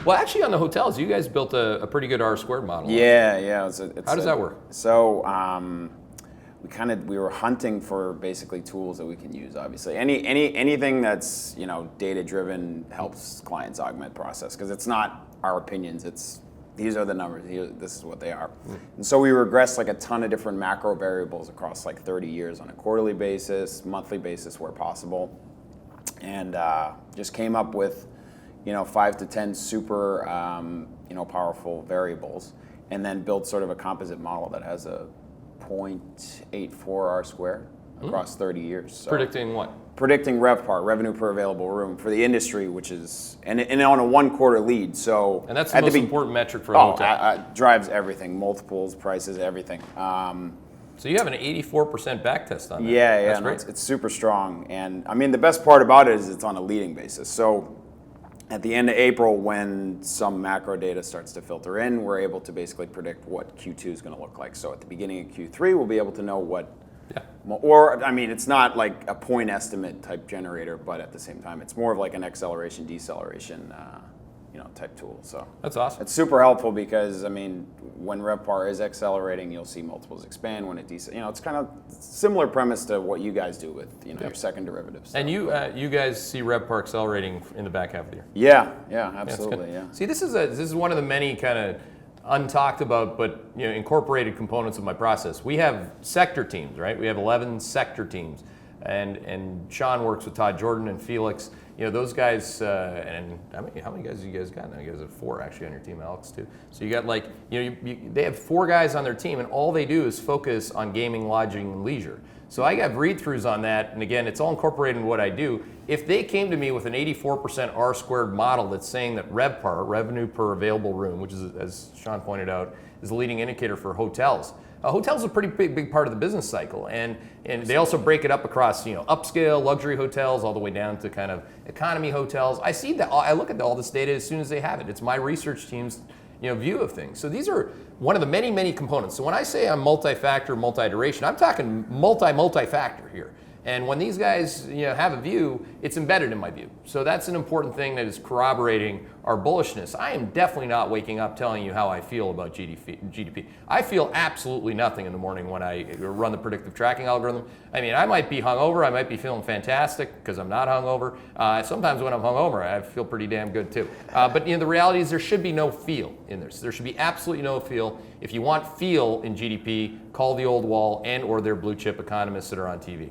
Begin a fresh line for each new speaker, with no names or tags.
Well, actually, on the hotels, you guys built a pretty good R-squared model.
Yeah.
How does that work?
So we were hunting for basically tools that we can use. Obviously, anything that's data driven helps clients augment process, because it's not our opinions. These are the numbers. This is what they are. And so we regressed like a ton of different macro variables across like 30 years on a quarterly basis, monthly basis where possible, and just came up with 5 to 10 super powerful variables, and then built sort of a composite model that has a 0.84 R squared across 30 years. So
predicting what?
Predicting RevPar, revenue per available room, for the industry, which is and on a 1 quarter lead. So
and that's the most important metric for a hotel.
Drives everything, multiples, prices, everything.
So you have an 84% back test on that.
Yeah,
that's great.
It's super strong, and I mean the best part about it is it's on a leading basis. So at the end of April, when some macro data starts to filter in, we're able to basically predict what Q2 is going to look like. So at the beginning of Q3, we'll be able to know what.
Yeah.
Or, I mean, it's not like a point estimate type generator, but at the same time, it's more of like an acceleration, deceleration, type tool. So
that's awesome.
It's super helpful because, I mean, when RevPar is accelerating, you'll see multiples expand. When it it's kind of similar premise to what you guys do with your second derivatives. So.
And you guys see RevPar accelerating in the back half of the year.
Yeah, absolutely. Yeah.
See, this is one of the many kind of untalked about but incorporated components of my process. We have sector teams, right? We have 11 sector teams, and Sean works with Todd Jordan and Felix. Those guys, and how many guys do you guys got now? You guys have 4 actually on your team, Alex too. So you got they have 4 guys on their team, and all they do is focus on gaming, lodging, and leisure. So I have read-throughs on that, and again, it's all incorporated in what I do. If they came to me with an 84% R-squared model that's saying that RevPar, revenue per available room, which is, as Sean pointed out, is a leading indicator for hotels. Hotels are a pretty big part of the business cycle, and they also break it up across upscale luxury hotels all the way down to kind of economy hotels. I see that. I look at all this data as soon as they have it. It's my research team's view of things. So these are one of the many components. So when I say I'm multi-factor, multi-duration, I'm talking multi-factor here. And when these guys have a view, it's embedded in my view. So that's an important thing that is corroborating our bullishness. I am definitely not waking up telling you how I feel about GDP. I feel absolutely nothing in the morning when I run the predictive tracking algorithm. I mean, I might be hungover. I might be feeling fantastic because I'm not hungover. Sometimes when I'm hungover, I feel pretty damn good too. But the reality is there should be no feel in this. There should be absolutely no feel. If you want feel in GDP, call the old wall and or their blue chip economists that are on TV.